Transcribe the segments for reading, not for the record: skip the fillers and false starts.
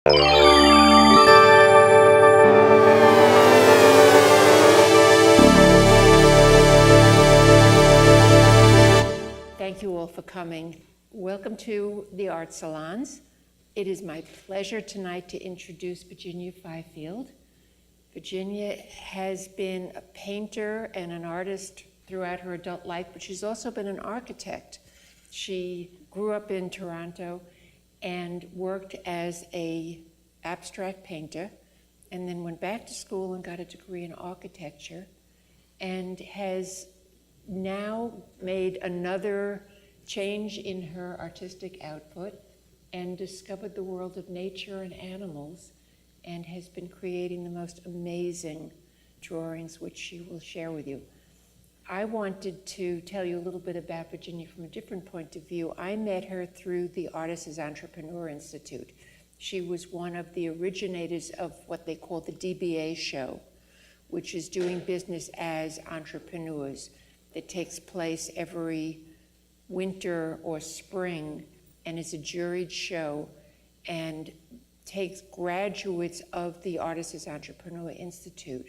Thank you all for coming. Welcome to the Art Salons. It is my pleasure tonight to introduce Virginia Fifield. Virginia has been a painter and an artist throughout her adult life, but she's also been an architect. She grew up in Toronto and worked as an abstract painter, and then went back to school and got a degree in architecture, and has now made another change in her artistic output and discovered the world of nature and animals, and has been creating the most amazing drawings, which she will share with you. I wanted to tell you a little bit about Virginia from a different point of view. I met her through the Artist as Entrepreneur Institute. She was one of the originators of what they call the DBA show, which is doing business as entrepreneurs. That takes place every winter or spring, and is a juried show, and takes graduates of the Artist as Entrepreneur Institute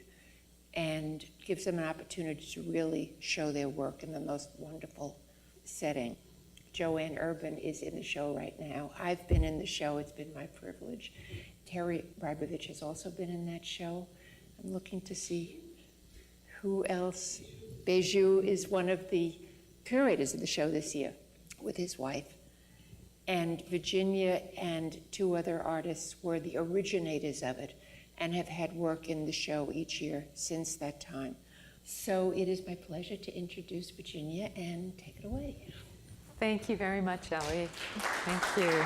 and gives them an opportunity to really show their work in the most wonderful setting. Joanne Urban is in the show right now. I've been in the show, it's been my privilege. Terry Brybovich has also been in that show. I'm looking to see who else. Beju is one of the curators of the show this year with his wife. And Virginia and two other artists were the originators of it and have had work in the show each year since that time. So it is my pleasure to introduce Virginia, and take it away. Thank you very much, Ellie. Thank you.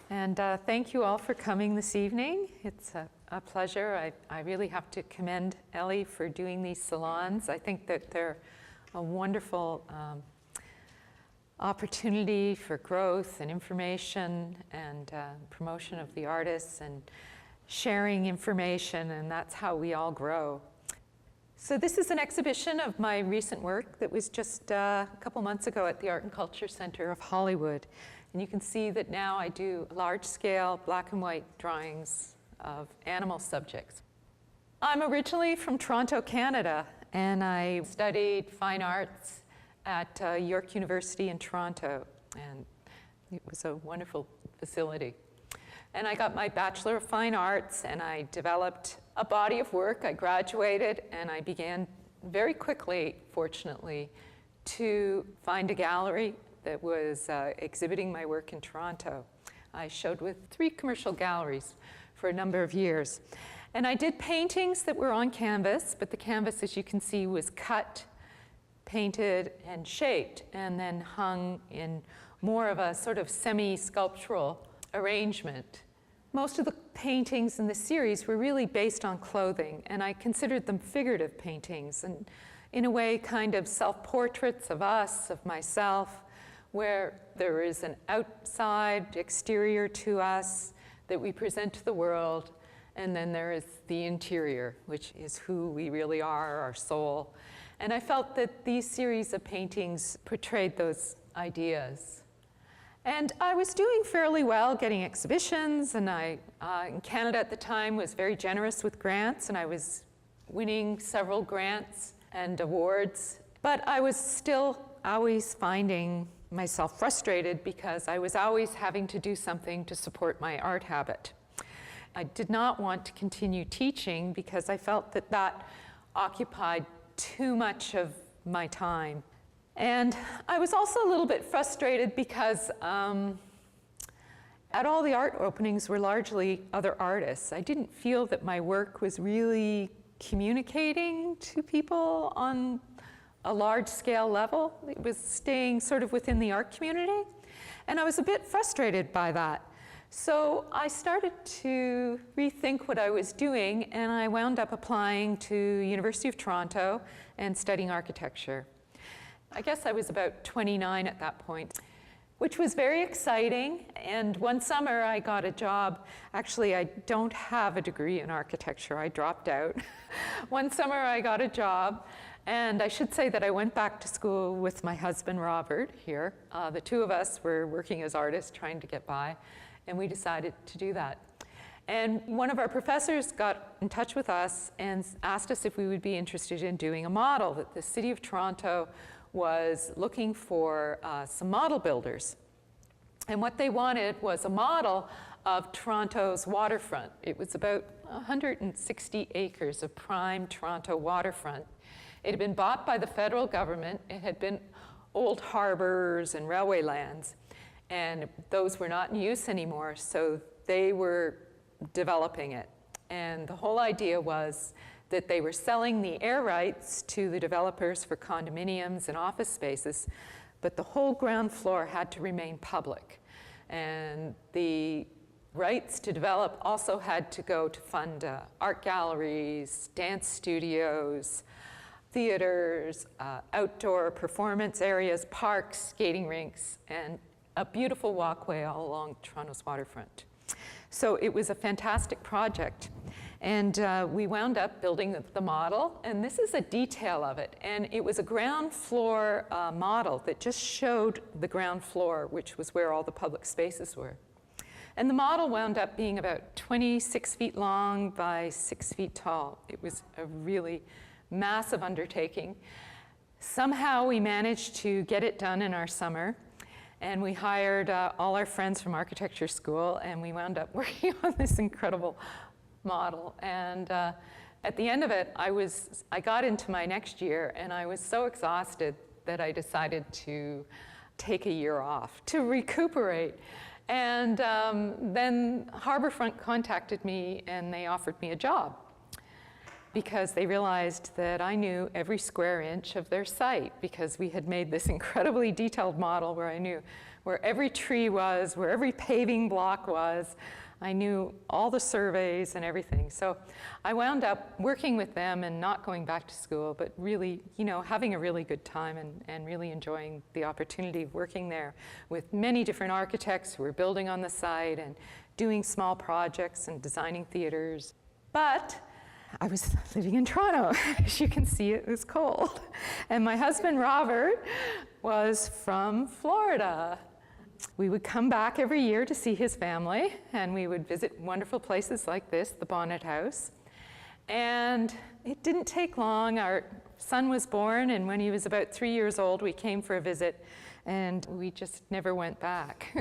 And thank you all for coming this evening. It's a pleasure. I really have to commend Ellie for doing these salons. I think that they're a wonderful opportunity for growth and information and promotion of the artists and sharing information, and that's how we all grow. So this is an exhibition of my recent work that was just a couple months ago at the Art and Culture Center of Hollywood. And you can see that now I do large-scale black and white drawings of animal subjects. I'm originally from Toronto, Canada, and I studied fine arts at York University in Toronto, and it was a wonderful facility. And I got my Bachelor of Fine Arts, and I developed a body of work. I graduated, and I began very quickly, fortunately, to find a gallery that was exhibiting my work in Toronto. I showed with 3 commercial galleries for a number of years. And I did paintings that were on canvas, but the canvas, as you can see, was cut, painted, and shaped, and then hung in more of a sort of semi-sculptural arrangement. Most of the paintings in the series were really based on clothing, and I considered them figurative paintings, and in a way kind of self-portraits of us, of myself, where there is an outside exterior to us that we present to the world, and then there is the interior, which is who we really are, our soul. And I felt that these series of paintings portrayed those ideas. And I was doing fairly well, getting exhibitions, and I, in Canada at the time, was very generous with grants, and I was winning several grants and awards. But I was still always finding myself frustrated because I was always having to do something to support my art habit. I did not want to continue teaching because I felt that that occupied too much of my time. And I was also a little bit frustrated because at all the art openings were largely other artists. I didn't feel that my work was really communicating to people on a large scale level. It was staying sort of within the art community. And I was a bit frustrated by that. So I started to rethink what I was doing, and I wound up applying to University of Toronto and studying architecture. I guess I was about 29 at that point, which was very exciting. And one summer I got a job. Actually, I don't have a degree in architecture. I dropped out. One summer I got a job. And I should say that I went back to school with my husband, Robert, here. The two of us were working as artists, trying to get by. And we decided to do that. And one of our professors got in touch with us and asked us if we would be interested in doing a model, that the city of Toronto was looking for some model builders. And what they wanted was a model of Toronto's waterfront. It was about 160 acres of prime Toronto waterfront. It had been bought by the federal government. It had been old harbors and railway lands, and those were not in use anymore, so they were developing it. And the whole idea was that they were selling the air rights to the developers for condominiums and office spaces, but the whole ground floor had to remain public. And the rights to develop also had to go to fund art galleries, dance studios, theaters, outdoor performance areas, parks, skating rinks, and a beautiful walkway all along Toronto's waterfront. So it was a fantastic project. And we wound up building the model, and this is a detail of it. And it was a ground floor model that just showed the ground floor, which was where all the public spaces were. And the model wound up being about 26 feet long by 6 feet tall. It was a really massive undertaking. Somehow we managed to get it done in our summer, and we hired all our friends from architecture school, and we wound up working on this incredible model. And at the end of it, I got into my next year, and I was so exhausted that I decided to take a year off to recuperate. And then Harbourfront contacted me, and they offered me a job, because they realized that I knew every square inch of their site, because we had made this incredibly detailed model where I knew where every tree was, where every paving block was. I knew all the surveys and everything. So I wound up working with them and not going back to school, but really, having a really good time and really enjoying the opportunity of working there with many different architects who were building on the site and doing small projects and designing theaters. But I was living in Toronto. As you can see, it was cold. And my husband, Robert, was from Florida. We would come back every year to see his family, and we would visit wonderful places like this, the Bonnet House. And it didn't take long. Our son was born, and when he was about 3 years old, we came for a visit, and we just never went back.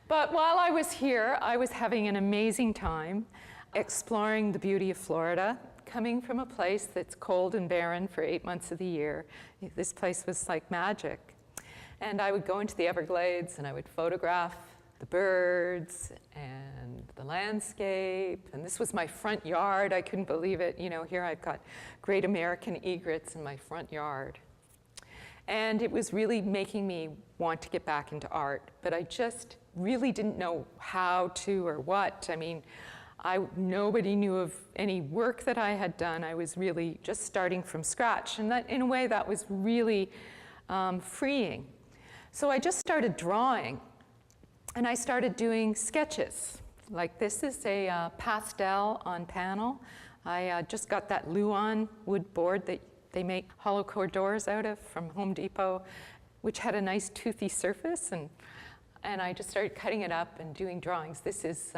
But while I was here, I was having an amazing time exploring the beauty of Florida, coming from a place that's cold and barren for 8 months of the year. This place was like magic. And I would go into the Everglades, and I would photograph the birds and the landscape. And this was my front yard. I couldn't believe it. Here I've got great American egrets in my front yard. And it was really making me want to get back into art. But I just really didn't know how to or what. I mean, nobody knew of any work that I had done. I was really just starting from scratch. And that, in a way, that was really freeing. So I just started drawing, and I started doing sketches. Like this is a pastel on panel. I just got that Luan wood board that they make hollow core doors out of from Home Depot, which had a nice toothy surface, and I just started cutting it up and doing drawings. This is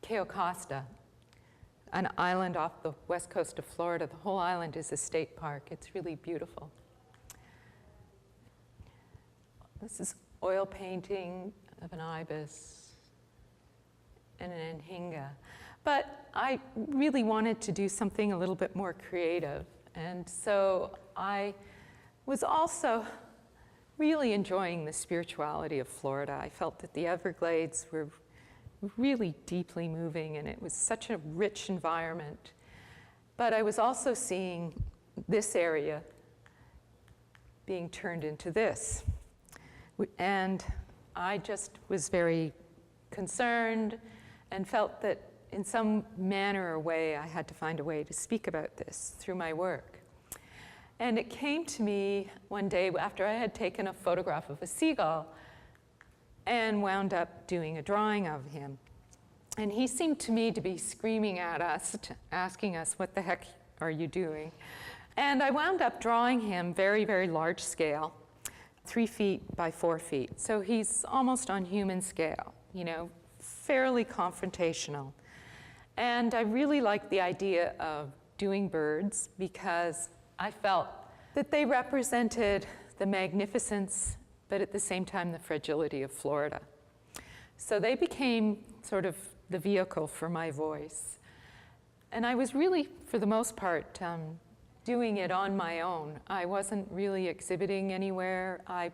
Cayo Costa, an island off the west coast of Florida. The whole island is a state park. It's really beautiful. This is oil painting of an ibis and an anhinga. But I really wanted to do something a little bit more creative. And so I was also really enjoying the spirituality of Florida. I felt that the Everglades were really deeply moving, and it was such a rich environment. But I was also seeing this area being turned into this. And I just was very concerned and felt that in some manner or way I had to find a way to speak about this through my work. And it came to me one day after I had taken a photograph of a seagull and wound up doing a drawing of him. And he seemed to me to be screaming at us, asking us, "What the heck are you doing?" And I wound up drawing him very, very large scale 3 feet by 4 feet. So he's almost on human scale, you know, fairly confrontational. And I really liked the idea of doing birds because I felt that they represented the magnificence, but at the same time, the fragility of Florida. So they became sort of the vehicle for my voice. And I was really, for the most part, doing it on my own. I wasn't really exhibiting anywhere. I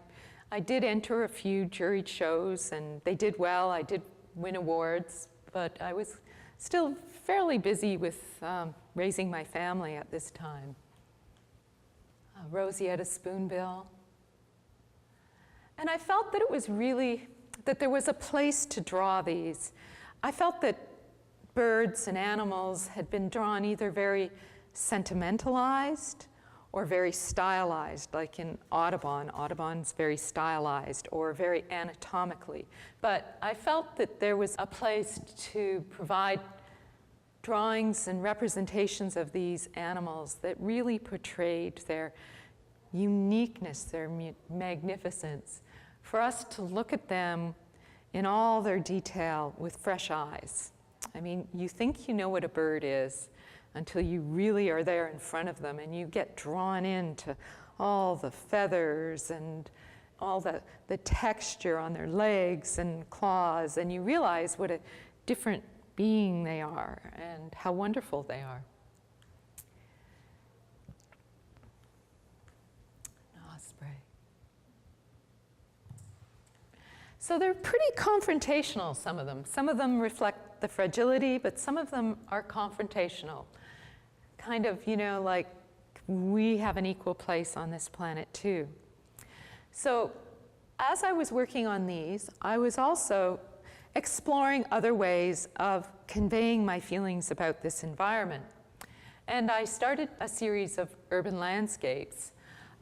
did enter a few juried shows, and they did well. I did win awards, but I was still fairly busy with raising my family at this time. Rosietta Spoonbill. And I felt that it was really, that there was a place to draw these. I felt that birds and animals had been drawn either very sentimentalized or very stylized, like in Audubon. Audubon's very stylized or very anatomically. But I felt that there was a place to provide drawings and representations of these animals that really portrayed their uniqueness, their magnificence, for us to look at them in all their detail with fresh eyes. I mean, you think you know what a bird is until you really are there in front of them and you get drawn into all the feathers and all the texture on their legs and claws, and you realize what a different being they are and how wonderful they are. Osprey. So they're pretty confrontational, some of them. Some of them reflect the fragility, but some of them are confrontational. Kind of, you know, like we have an equal place on this planet too. So as I was working on these, I was also exploring other ways of conveying my feelings about this environment. And I started a series of urban landscapes,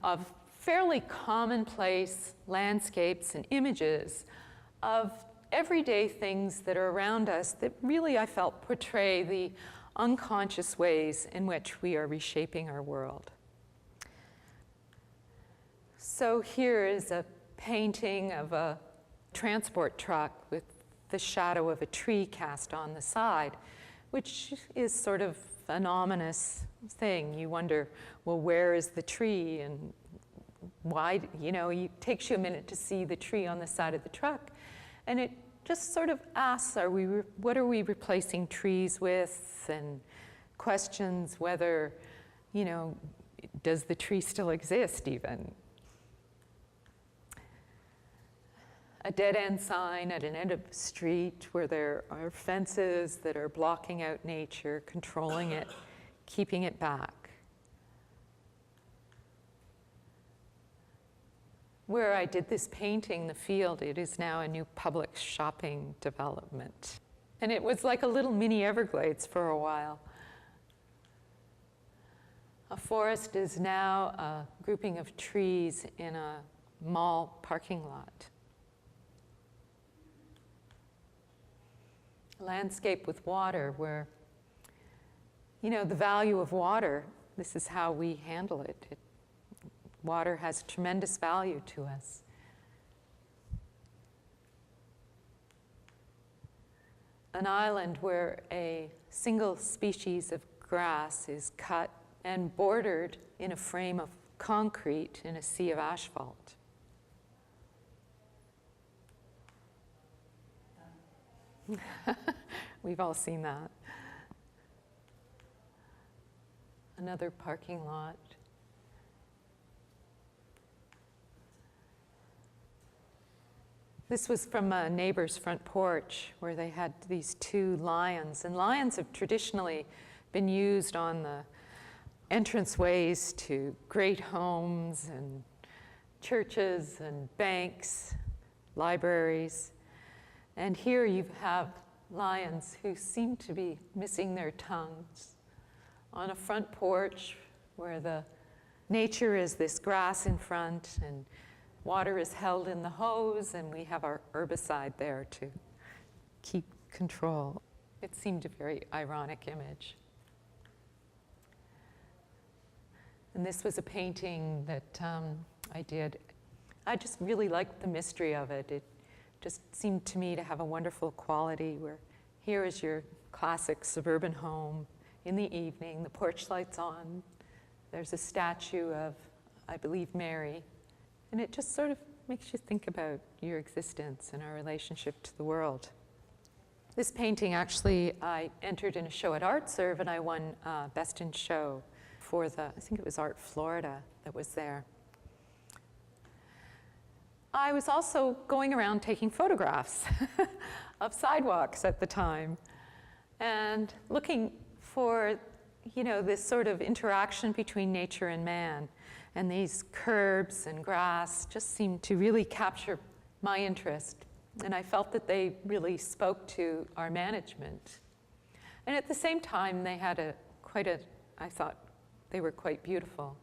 of fairly commonplace landscapes and images of everyday things that are around us that really, I felt, portray the unconscious ways in which we are reshaping our world. So here is a painting of a transport truck with the shadow of a tree cast on the side, which is sort of an ominous thing. You wonder, well, where is the tree and why, you know, it takes you a minute to see the tree on the side of the truck. And it just sort of asks, what are we replacing trees with, and questions whether, you know, does the tree still exist even? A dead-end sign at an end of a street where there are fences that are blocking out nature, controlling it, keeping it back. Where I did this painting, the Field, it is now a new public shopping development. And it was like a little mini Everglades for a while. A forest is now a grouping of trees in a mall parking lot. Landscape with water where, you know, the value of water, this is how we handle it. Water has tremendous value to us. An island where a single species of grass is cut and bordered in a frame of concrete in a sea of asphalt. We've all seen that. Another parking lot. This was from a neighbor's front porch where they had these 2 lions. And lions have traditionally been used on the entranceways to great homes and churches and banks, libraries. And here you have lions who seem to be missing their tongues on a front porch where the nature is this grass in front and water is held in the hose, and we have our herbicide there to keep control. It seemed a very ironic image. And this was a painting that I did I just really liked the mystery of it. It just seemed to me to have a wonderful quality where here is your classic suburban home in the evening, the porch light's on, there's a statue of, I believe, Mary, and it just sort of makes you think about your existence and our relationship to the world. This painting, actually, I entered in a show at ArtServe, and I won Best in Show for I think it was Art Florida that was there. I was also going around taking photographs of sidewalks at the time and looking for, this sort of interaction between nature and man. And these curbs and grass just seemed to really capture my interest. And I felt that they really spoke to our management. And at the same time, they had I thought they were quite beautiful.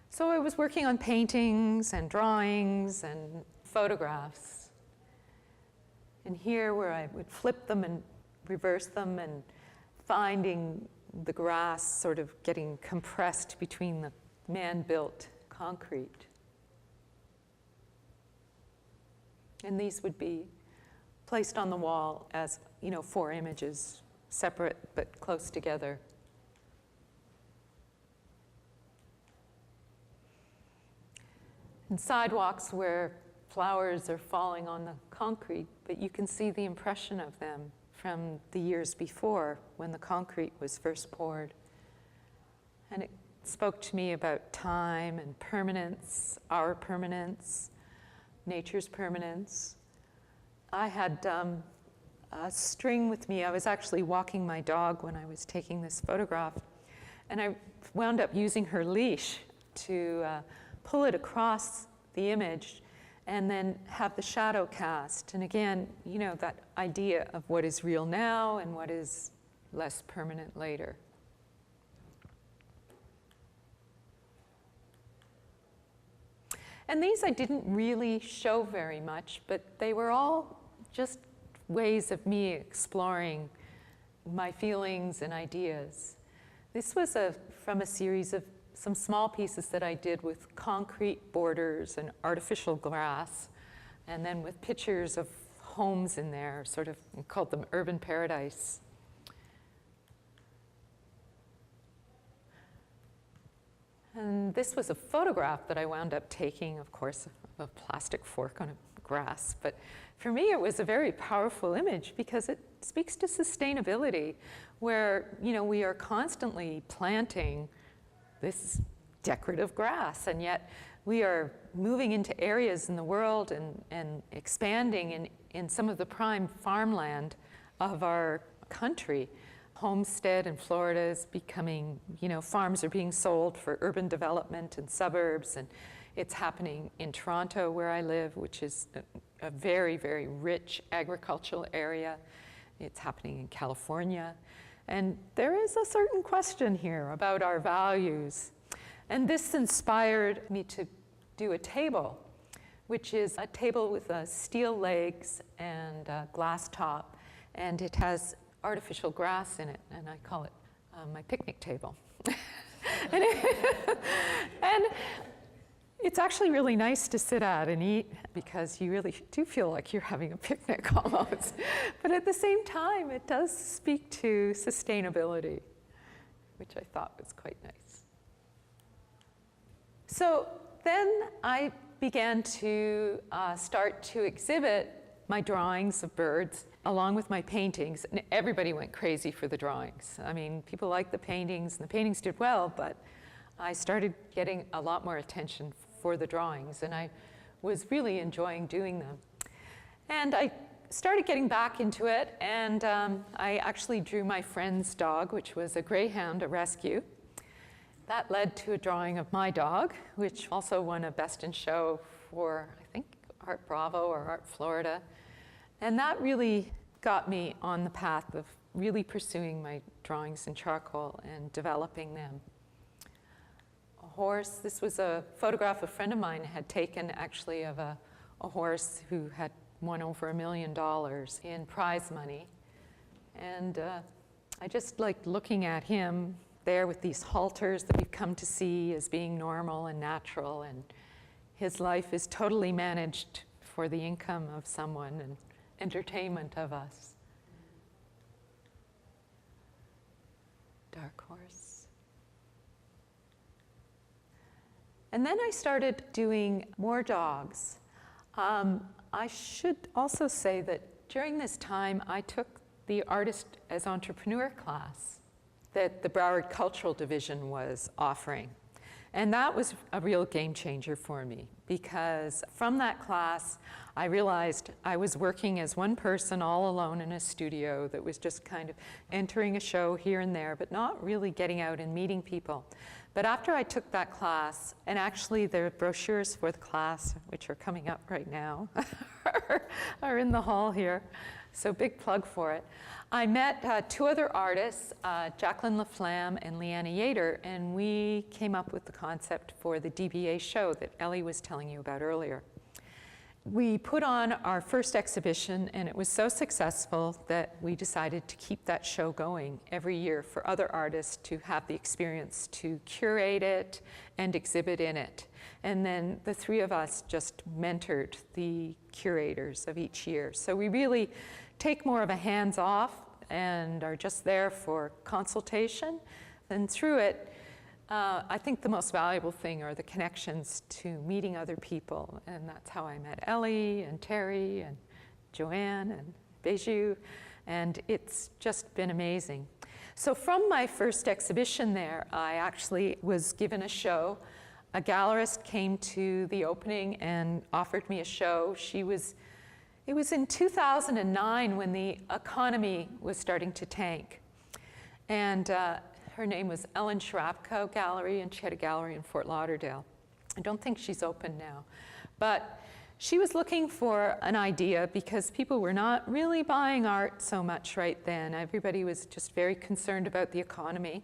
So I was working on paintings and drawings and photographs. And here where I would flip them and reverse them and finding the grass sort of getting compressed between the man-built concrete. And these would be placed on the wall as, 4 images, separate but close together. And sidewalks where flowers are falling on the concrete, but you can see the impression of them from the years before when the concrete was first poured. And it spoke to me about time and permanence, our permanence, nature's permanence. I had a string with me. I was actually walking my dog when I was taking this photograph, and I wound up using her leash to pull it across the image and then have the shadow cast. And again, that idea of what is real now and what is less permanent later. And these I didn't really show very much, but they were all just ways of me exploring my feelings and ideas. This was from a series of some small pieces that I did with concrete borders and artificial grass, and then with pictures of homes in there, sort of called them urban paradise. And this was a photograph that I wound up taking, of course, of a plastic fork on a grass. But for me, it was a very powerful image because it speaks to sustainability, where, we are constantly planting this decorative grass, and yet we are moving into areas in the world and expanding in some of the prime farmland of our country. Homestead in Florida is becoming, farms are being sold for urban development and suburbs, and it's happening in Toronto where I live, which is a very, very rich agricultural area. It's happening in California. And there is a certain question here about our values. And this inspired me to do a table, which is a table with steel legs and a glass top, and it has artificial grass in it, and I call it my picnic table. and it's actually really nice to sit at and eat because you really do feel like you're having a picnic almost. But at the same time, it does speak to sustainability, which I thought was quite nice. So then I began to start to exhibit my drawings of birds along with my paintings, and everybody went crazy for the drawings. I mean, people liked the paintings, and the paintings did well, but I started getting a lot more attention for the drawings, and I was really enjoying doing them. And I started getting back into it, and I actually drew my friend's dog, which was a greyhound, a rescue. That led to a drawing of my dog, which also won a Best in Show for, I think, Art Bravo or Art Florida. And that really got me on the path of really pursuing my drawings in charcoal and developing them. A horse, this was a photograph a friend of mine had taken actually of a horse who had won over $1 million in prize money. And I just liked looking at him there with these halters that we've come to see as being normal and natural, and his life is totally managed for the income of someone and entertainment of us. Dark horse. And then I started doing more dogs. I should also say that during this time, I took the Artist as Entrepreneur class that the Broward Cultural Division was offering. And that was a real game changer for me, because from that class, I realized I was working as one person all alone in a studio that was just kind of entering a show here and there, but not really getting out and meeting people. But after I took that class, and actually the brochures for the class, which are coming up right now, are in the hall here, so big plug for it. I met two other artists, Jacqueline LaFlamme and Leanna Yater, and we came up with the concept for the DBA show that Ellie was telling you about earlier. We put on our first exhibition, and it was so successful that we decided to keep that show going every year for other artists to have the experience to curate it and exhibit in it. And then the three of us just mentored the curators of each year. So we really take more of a hands-off and are just there for consultation. And through it, I think the most valuable thing are the connections to meeting other people. And that's how I met Ellie and Terry and Joanne and Beju. And it's just been amazing. So from my first exhibition there, I actually was given a show. A gallerist came to the opening and offered me a show. It was in 2009 when the economy was starting to tank. And her name was Ellen Shrapko Gallery, and she had a gallery in Fort Lauderdale. I don't think she's open now. But she was looking for an idea because people were not really buying art so much right then. Everybody was just very concerned about the economy.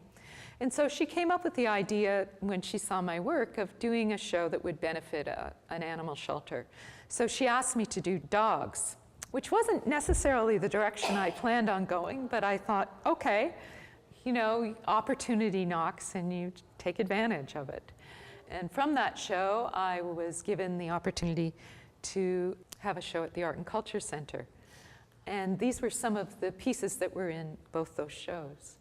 And so she came up with the idea, when she saw my work, of doing a show that would benefit an animal shelter. So she asked me to do dogs, which wasn't necessarily the direction I planned on going, but I thought, okay, you know, opportunity knocks and you take advantage of it. And from that show, I was given the opportunity to have a show at the Art and Culture Center. And these were some of the pieces that were in both those shows.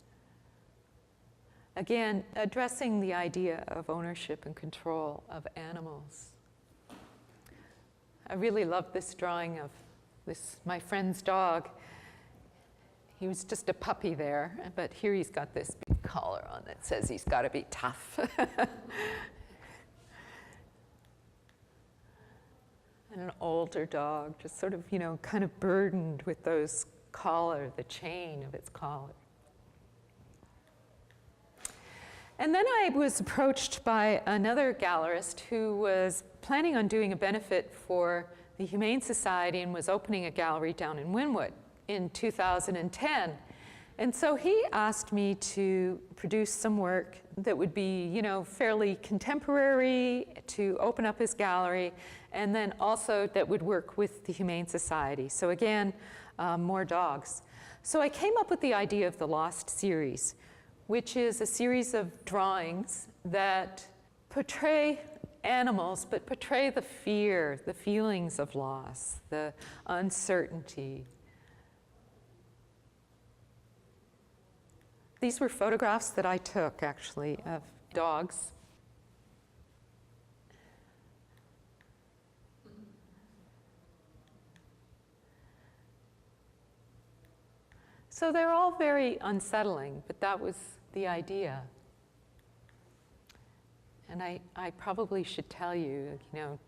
Again, addressing the idea of ownership and control of animals. I really love this drawing of my friend's dog. He was just a puppy there, but here he's got this big collar on that says he's got to be tough. And an older dog, just sort of, you know, kind of burdened with those collar, the chain of its collar. And then I was approached by another gallerist who was planning on doing a benefit for the Humane Society and was opening a gallery down in Wynwood in 2010. And so he asked me to produce some work that would be, you know, fairly contemporary, to open up his gallery, and then also that would work with the Humane Society. So again, more dogs. So I came up with the idea of the Lost series, which is a series of drawings that portray animals, but portray the fear, the feelings of loss, the uncertainty. These were photographs that I took, actually, of dogs. So they're all very unsettling, but that was the idea. And I probably should tell you, you know,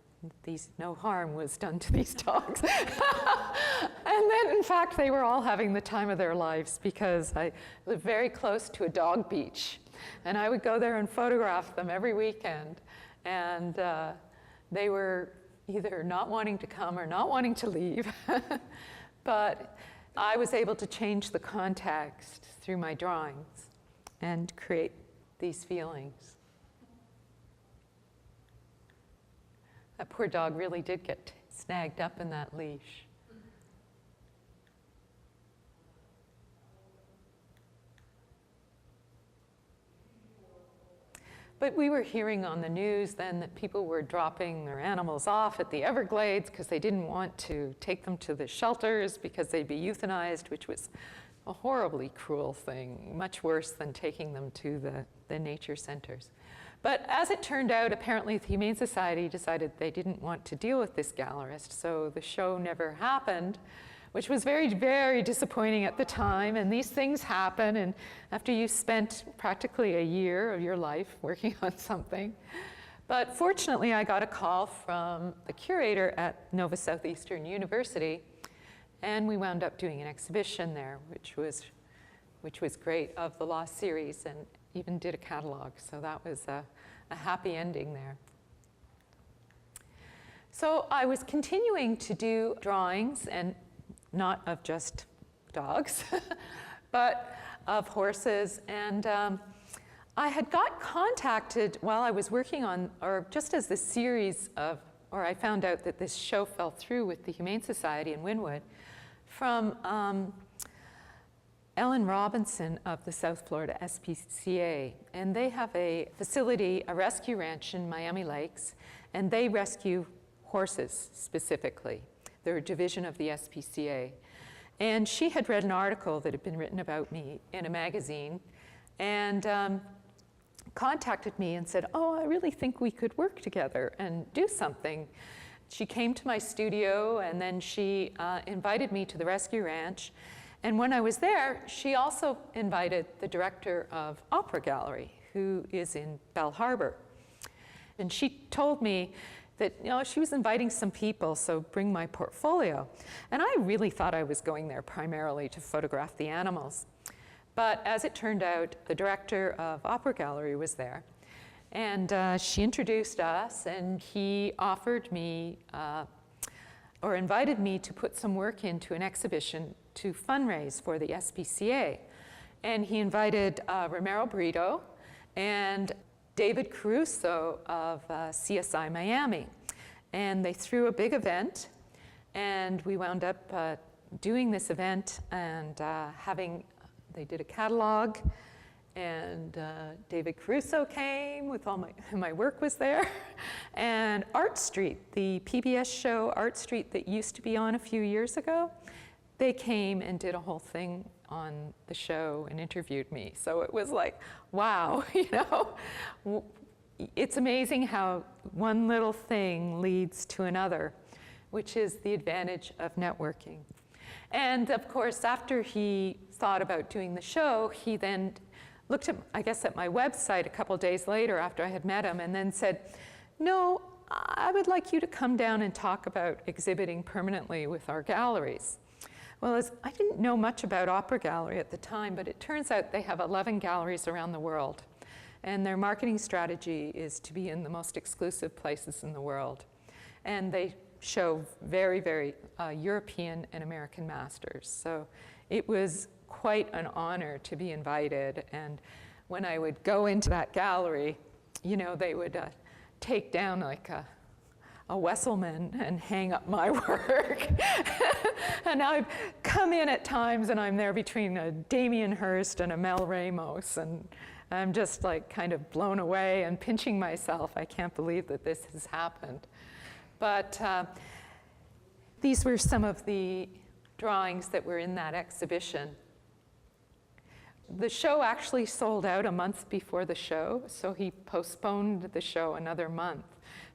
no harm was done to these dogs. And then, in fact, they were all having the time of their lives because I live very close to a dog beach. And I would go there and photograph them every weekend. And they were either not wanting to come or not wanting to leave. But I was able to change the context through my drawings and create these feelings. That poor dog really did get snagged up in that leash. But we were hearing on the news then that people were dropping their animals off at the Everglades because they didn't want to take them to the shelters because they'd be euthanized, which was a horribly cruel thing, much worse than taking them to the nature centers. But as it turned out, apparently the Humane Society decided they didn't want to deal with this gallerist, so the show never happened, which was very, very disappointing at the time. And these things happen, and after you've spent practically a year of your life working on something. But fortunately, I got a call from the curator at Nova Southeastern University, and we wound up doing an exhibition there, which was great, of the Lost series, and even did a catalog. So that was a happy ending there. So I was continuing to do drawings, and not of just dogs, but of horses. And I had got contacted while I was working on, or just as this series of, or I found out that this show fell through with the Humane Society in Wynwood, from Ellen Robinson of the South Florida SPCA. And they have a facility, a rescue ranch in Miami Lakes, and they rescue horses specifically. They're a division of the SPCA. And she had read an article that had been written about me in a magazine, and contacted me and said, oh, I really think we could work together and do something. She came to my studio, and then she invited me to the rescue ranch. And when I was there, she also invited the director of Opera Gallery, who is in Belle Harbor. And she told me that, you know, she was inviting some people, so bring my portfolio. And I really thought I was going there primarily to photograph the animals. But as it turned out, the director of Opera Gallery was there. And she introduced us, and he offered me, or invited me to put some work into an exhibition to fundraise for the SPCA. And he invited Romero Brito and David Caruso of CSI Miami. And they threw a big event, and we wound up doing this event and they did a catalog, and David Caruso came with all my work was there. And Art Street, the PBS show Art Street that used to be on a few years ago, they came and did a whole thing on the show and interviewed me. So it was like, wow, you know, it's amazing how one little thing leads to another, which is the advantage of networking. And of course, after he thought about doing the show, he then looked at, I guess, at my website a couple days later after I had met him, and then said, no, I would like you to come down and talk about exhibiting permanently with our galleries. Well, I didn't know much about Opera Gallery at the time, but it turns out they have 11 galleries around the world. And their marketing strategy is to be in the most exclusive places in the world. And they show very, very European and American masters. So it was quite an honor to be invited. And when I would go into that gallery, you know, they would take down like a Wesselman and hang up my work. And I've come in at times and I'm there between a Damien Hirst and a Mel Ramos, and I'm just like kind of blown away and pinching myself. I can't believe that this has happened. But these were some of the drawings that were in that exhibition. The show actually sold out a month before the show, so he postponed the show another month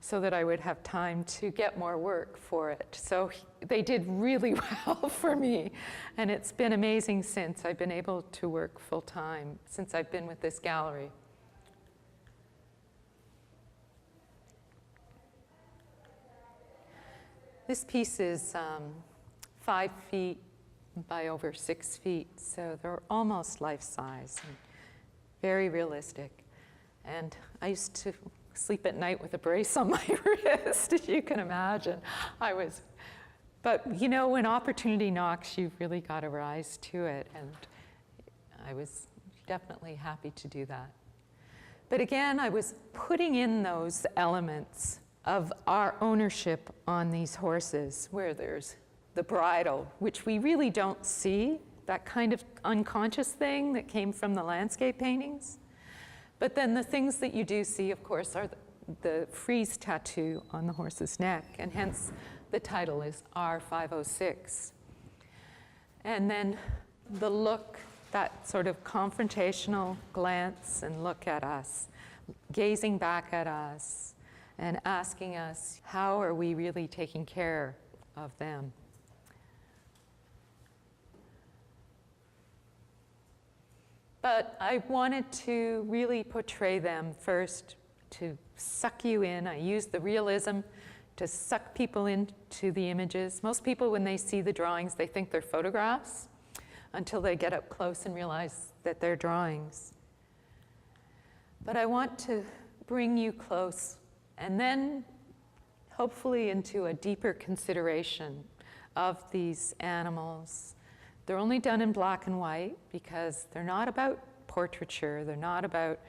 so that I would have time to get more work for it. So they did really well for me, and it's been amazing since. I've been able to work full-time since I've been with this gallery. This piece is 5 feet by over 6 feet, so they're almost life-size and very realistic. And I used to sleep at night with a brace on my wrist, as you can imagine. But you know, when opportunity knocks, you've really got to rise to it, and I was definitely happy to do that. But again, I was putting in those elements of our ownership on these horses, where there's the bridle, which we really don't see, that kind of unconscious thing that came from the landscape paintings. But then the things that you do see, of course, are the frieze tattoo on the horse's neck, and hence the title is R506. And then the look, that sort of confrontational glance and look at us, gazing back at us and asking us, how are we really taking care of them? But I wanted to really portray them first to suck you in. I used the realism to suck people into the images. Most people, when they see the drawings, they think they're photographs until they get up close and realize that they're drawings. But I want to bring you close and then hopefully into a deeper consideration of these animals. They're only done in black and white because they're not about portraiture, they're not about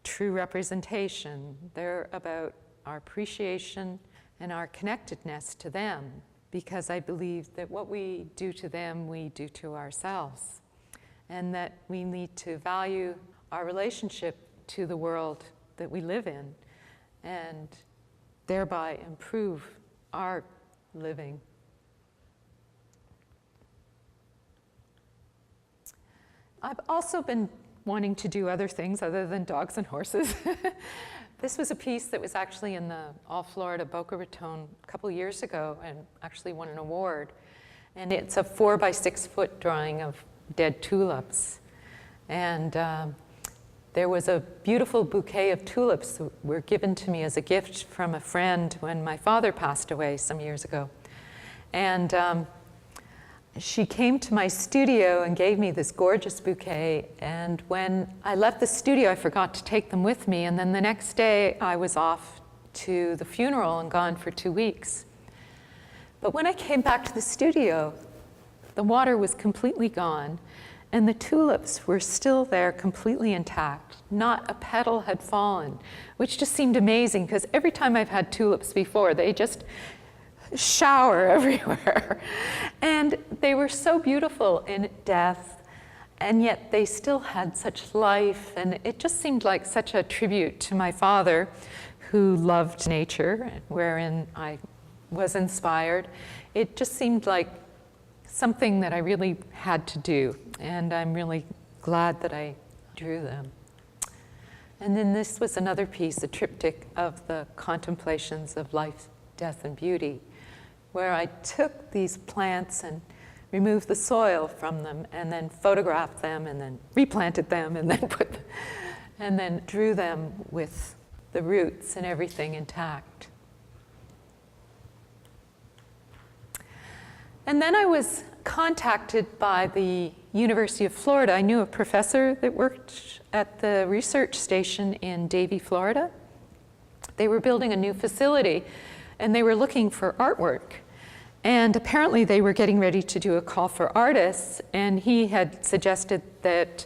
true representation, they're about our appreciation and our connectedness to them, because I believe that what we do to them, we do to ourselves, and that we need to value our relationship to the world that we live in, and thereby improve our living. I've also been wanting to do other things other than dogs and horses. This was a piece that was actually in the All Florida Boca Raton a couple years ago and actually won an award. And it's a 4 by 6 foot drawing of dead tulips. And there was a beautiful bouquet of tulips that were given to me as a gift from a friend when my father passed away some years ago. And she came to my studio and gave me this gorgeous bouquet, and when I left the studio I forgot to take them with me, and then the next day I was off to the funeral and gone for 2 weeks. But when I came back to the studio, the water was completely gone and the tulips were still there completely intact. Not a petal had fallen, which just seemed amazing because every time I've had tulips before, they just shower everywhere. And they were so beautiful in death, and yet they still had such life, and it just seemed like such a tribute to my father, who loved nature, wherein I was inspired. It just seemed like something that I really had to do, and I'm really glad that I drew them. And then this was another piece, a triptych of the contemplations of life, death, and beauty, where I took these plants and removed the soil from them and then photographed them and then replanted them and then drew them with the roots and everything intact. And then I was contacted by the University of Florida. I knew a professor that worked at the research station in Davie, Florida. They were building a new facility and they were looking for artwork. And apparently they were getting ready to do a call for artists, and he had suggested that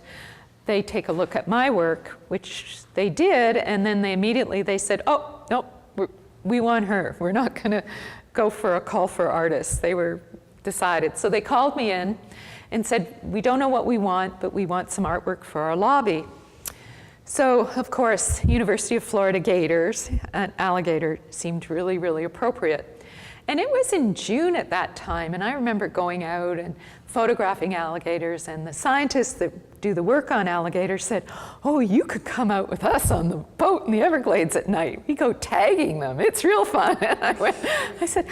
they take a look at my work, which they did, and then they said, oh, nope, we want her. We're not gonna go for a call for artists. They were decided. So they called me in and said, we don't know what we want, but we want some artwork for our lobby. So, of course, University of Florida gators, an alligator seemed really, really appropriate. And it was in June at that time, and I remember going out and photographing alligators, and the scientists that do the work on alligators said, oh, you could come out with us on the boat in the Everglades at night. We go tagging them. It's real fun. And I said,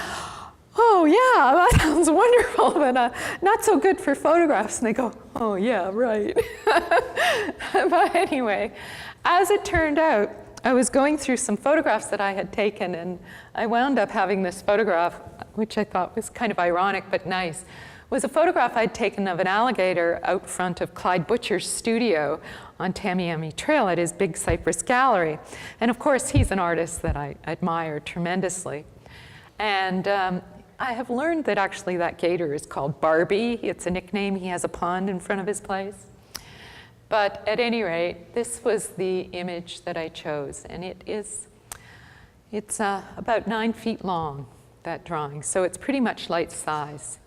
oh, yeah, that sounds wonderful, but not so good for photographs. And they go, oh, yeah, right. But anyway, as it turned out, I was going through some photographs that I had taken, and I wound up having this photograph, which I thought was kind of ironic but nice. It was a photograph I'd taken of an alligator out front of Clyde Butcher's studio on Tamiami Trail at his Big Cypress Gallery. And of course, he's an artist that I admire tremendously. And I have learned that actually that gator is called Barbie. It's a nickname. He has a pond in front of his place. But at any rate, this was the image that I chose, and it's about 9 feet long, that drawing, so it's pretty much life size.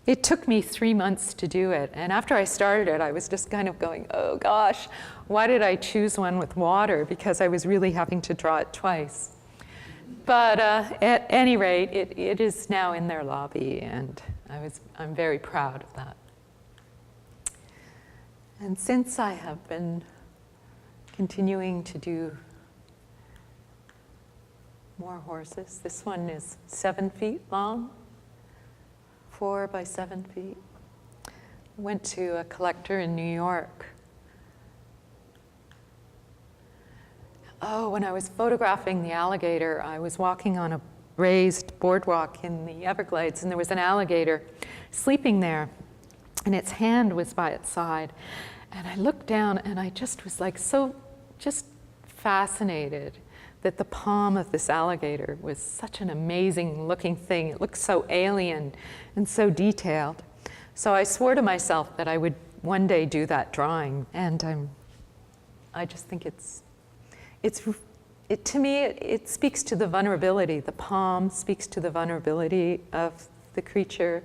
It took me 3 months to do it. And after I started it, I was just kind of going, oh gosh, why did I choose one with water? Because I was really having to draw it twice. But at any rate, it is now in their lobby, and I'm very proud of that. And since I have been continuing to do more horses, this one is 7 feet long, 4 by 7 feet. I went to a collector in New York. Oh, when I was photographing the alligator, I was walking on a raised boardwalk in the Everglades, and there was an alligator sleeping there, and its hand was by its side. And I looked down, and I just was like so just fascinated that the palm of this alligator was such an amazing looking thing. It looked so alien and so detailed. So I swore to myself that I would one day do that drawing. And I just think to me, it speaks to the vulnerability. The palm speaks to the vulnerability of the creature.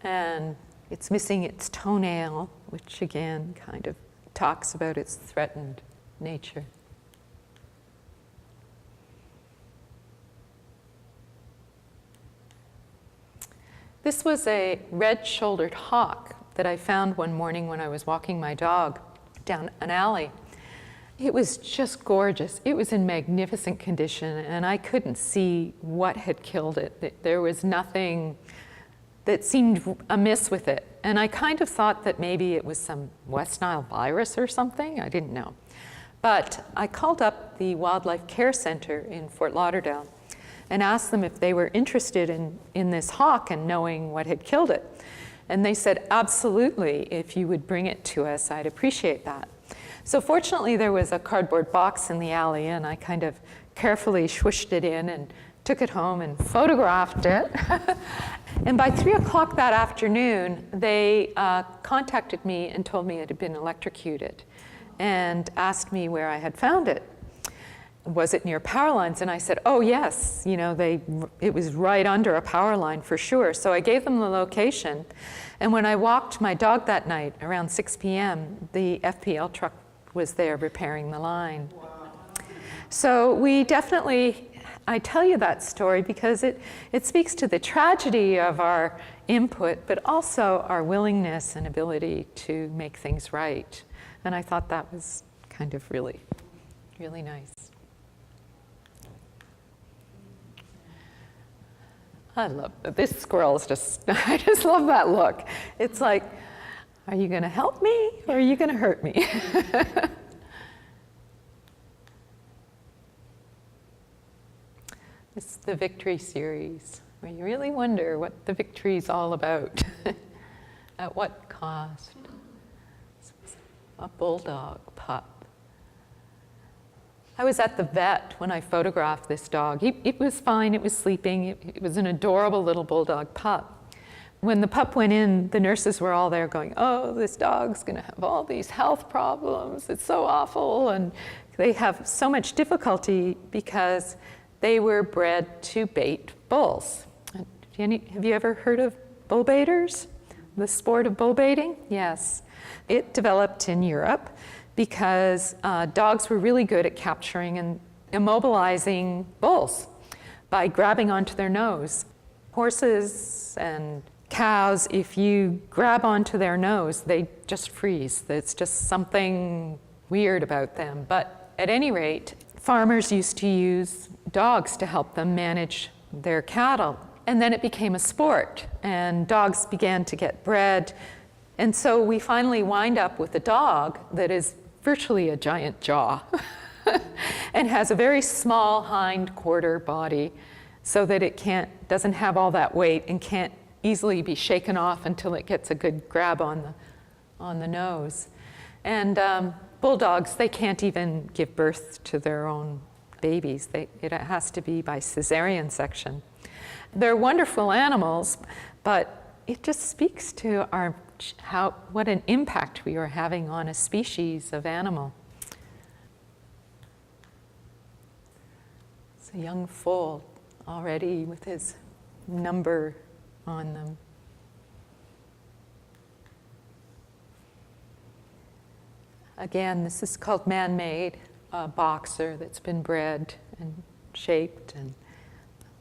And it's missing its toenail, which again kind of talks about its threatened nature. This was a red-shouldered hawk that I found one morning when I was walking my dog down an alley. It was just gorgeous. It was in magnificent condition, and I couldn't see what had killed it. There was nothing that seemed amiss with it. And I kind of thought that maybe it was some West Nile virus or something. I didn't know. But I called up the Wildlife Care Center in Fort Lauderdale and asked them if they were interested in this hawk and knowing what had killed it. And they said, absolutely, if you would bring it to us, I'd appreciate that. So fortunately, there was a cardboard box in the alley, and I kind of carefully swished it in and took it home and photographed it. And by 3 o'clock that afternoon, they contacted me and told me it had been electrocuted and asked me where I had found it. Was it near power lines? And I said, oh yes, it was right under a power line for sure. So I gave them the location. And when I walked my dog that night around 6 p.m., the FPL truck was there repairing the line. Wow. So we definitely, I tell you that story because it speaks to the tragedy of our input, but also our willingness and ability to make things right. And I thought that was kind of really, really nice. I love this squirrel's I just love that look. It's like, are you going to help me or are you going to hurt me? It's the victory series, where you really wonder what the victory's all about. At what cost? A bulldog pup. I was at the vet when I photographed this dog. It was fine, it was sleeping. It was an adorable little bulldog pup. When the pup went in, the nurses were all there going, oh, this dog's gonna have all these health problems. It's so awful. And they have so much difficulty because they were bred to bait bulls. Have you ever heard of bull baiters? The sport of bull baiting? Yes. It developed in Europe because dogs were really good at capturing and immobilizing bulls by grabbing onto their nose. Horses and cows, if you grab onto their nose, they just freeze. It's just something weird about them. But at any rate, farmers used to use dogs to help them manage their cattle. And then it became a sport, and dogs began to get bred. And so we finally wind up with a dog that is virtually a giant jaw and has a very small hind quarter body so that it doesn't have all that weight and can't easily be shaken off until it gets a good grab on the nose. And bulldogs, they can't even give birth to their own babies. It has to be by cesarean section. They're wonderful animals, but it just speaks to what an impact we are having on a species of animal. It's a young foal already with his number on them. Again, this is called man-made, a boxer that's been bred and shaped, and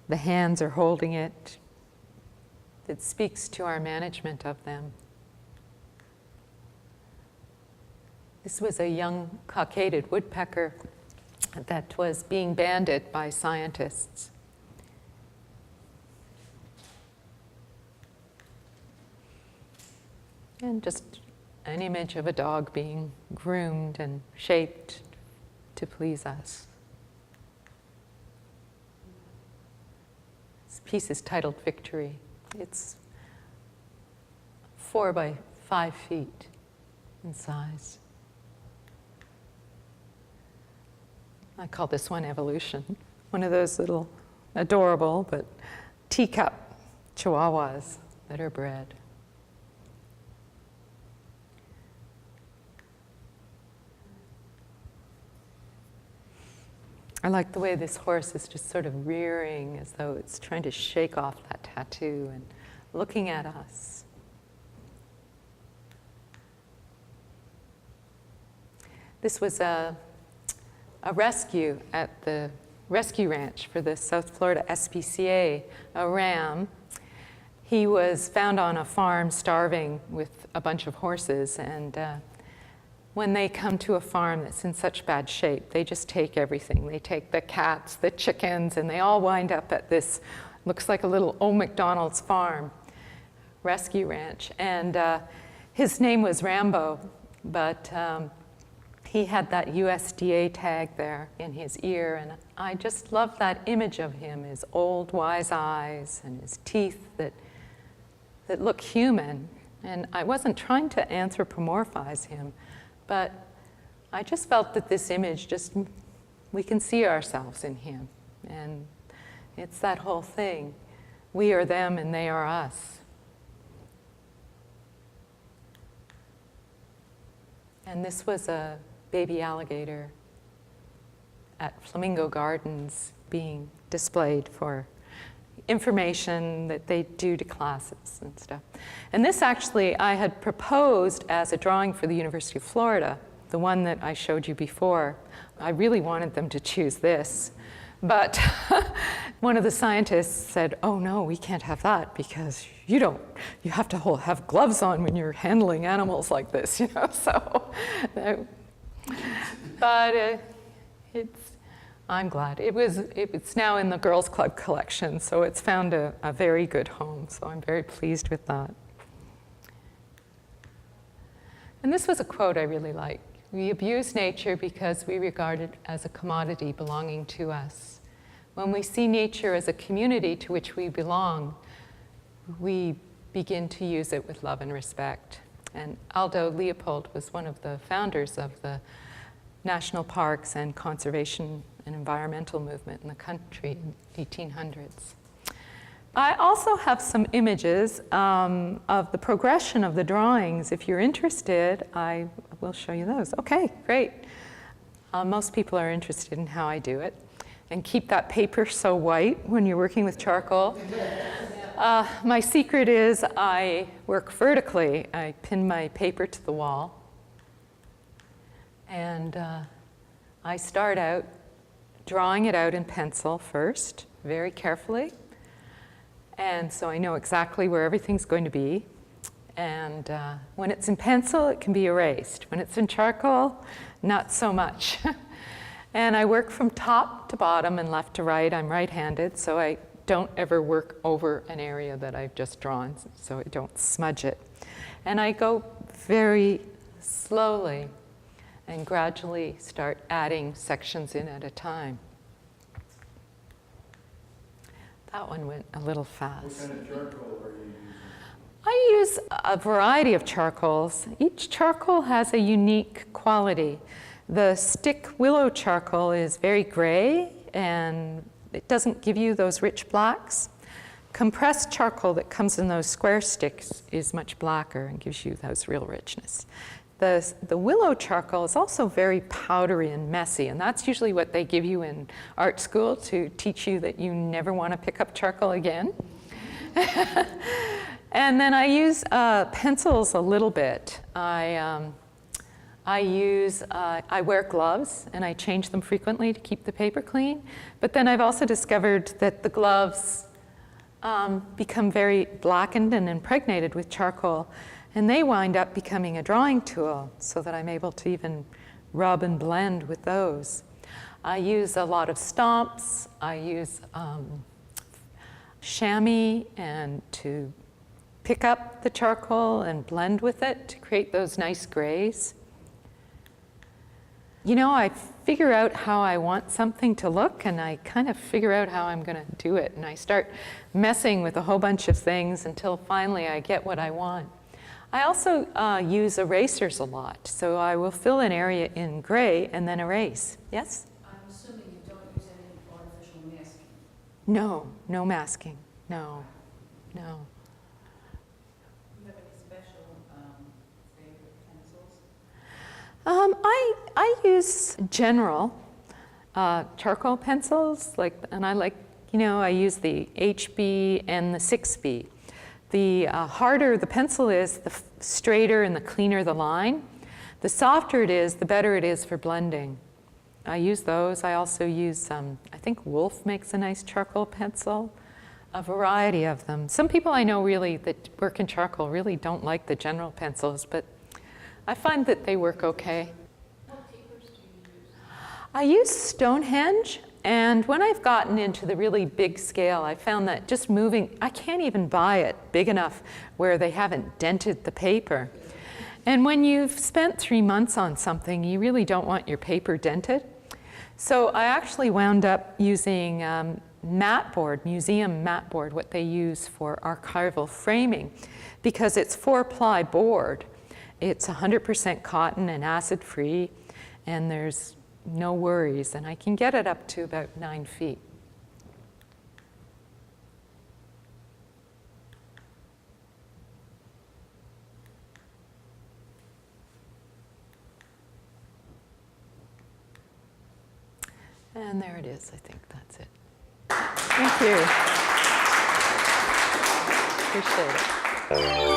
the hands are holding it. It speaks to our management of them. This was a young cockaded woodpecker that was being banded by scientists. And just an image of a dog being groomed and shaped to please us. This piece is titled Victory. It's 4 by 5 feet in size. I call this one Evolution. One of those little adorable but teacup chihuahuas that are bred. I like the way this horse is just sort of rearing as though it's trying to shake off that tattoo and looking at us. This was a rescue at the rescue ranch for the South Florida SPCA, a ram. He was found on a farm starving with a bunch of horses, and when they come to a farm that's in such bad shape, they just take everything. They take the cats, the chickens, and they all wind up at this, looks like a little old McDonald's farm, rescue ranch. And his name was Rambo, but he had that USDA tag there in his ear, and I just love that image of him, his old wise eyes and his teeth that look human. And I wasn't trying to anthropomorphize him, but I just felt that this image we can see ourselves in him. And it's that whole thing. We are them and they are us. And this was a baby alligator at Flamingo Gardens being displayed for information that they do to classes and stuff. And this actually I had proposed as a drawing for the University of Florida, the one that I showed you before. I really wanted them to choose this, but one of the scientists said, "Oh no, we can't have that because you have to have gloves on when you're handling animals like this, you know." So, but I'm glad. It's now in the Girls Club collection, so it's found a very good home, so I'm very pleased with that. And this was a quote I really like. "We abuse nature because we regard it as a commodity belonging to us. When we see nature as a community to which we belong, we begin to use it with love and respect." And Aldo Leopold was one of the founders of the national parks and conservation and environmental movement in the country in the 1800s. I also have some images of the progression of the drawings. If you're interested, I will show you those. Okay, great. Most people are interested in how I do it. And keep that paper so white when you're working with charcoal. My secret is I work vertically. I pin my paper to the wall. And I start out drawing it out in pencil first, very carefully. And so I know exactly where everything's going to be. And when it's in pencil, it can be erased. When it's in charcoal, not so much. And I work from top to bottom and left to right. I'm right-handed, so I don't ever work over an area that I've just drawn, so I don't smudge it. And I go very slowly and gradually start adding sections in at a time. That one went a little fast. What kind of charcoal are you using? I use a variety of charcoals. Each charcoal has a unique quality. The stick willow charcoal is very gray and it doesn't give you those rich blacks. Compressed charcoal that comes in those square sticks is much blacker and gives you those real richness. The willow charcoal is also very powdery and messy, and that's usually what they give you in art school to teach you that you never want to pick up charcoal again. And then I use pencils a little bit. I wear gloves, and I change them frequently to keep the paper clean. But then I've also discovered that the gloves become very blackened and impregnated with charcoal, and they wind up becoming a drawing tool so that I'm able to even rub and blend with those. I use a lot of stomps. I use chamois and to pick up the charcoal and blend with it to create those nice grays. You know, I figure out how I want something to look, and I kind of figure out how I'm going to do it. And I start messing with a whole bunch of things until finally I get what I want. I also use erasers a lot. So I will fill an area in gray and then erase. Yes? I'm assuming you don't use any artificial masking. No, no masking. No, no. Do you have any special favorite pencils? I use general charcoal pencils, and I use the HB and the 6B. The harder the pencil is, the straighter and the cleaner the line. The softer it is, the better it is for blending. I use those. I also use, I think Wolf makes a nice charcoal pencil, a variety of them. Some people I know really that work in charcoal really don't like the general pencils, but I find that they work okay. What papers do you use? I use Stonehenge, and when I've gotten into the really big scale, I found that just moving, I can't even buy it big enough where they haven't dented the paper. And when you've spent 3 months on something, you really don't want your paper dented. So I actually wound up using mat board, museum mat board, what they use for archival framing, because it's 4-ply board. It's 100% cotton and acid-free, and there's no worries, and I can get it up to about 9 feet. And there it is. I think that's it. Thank you. Appreciate it.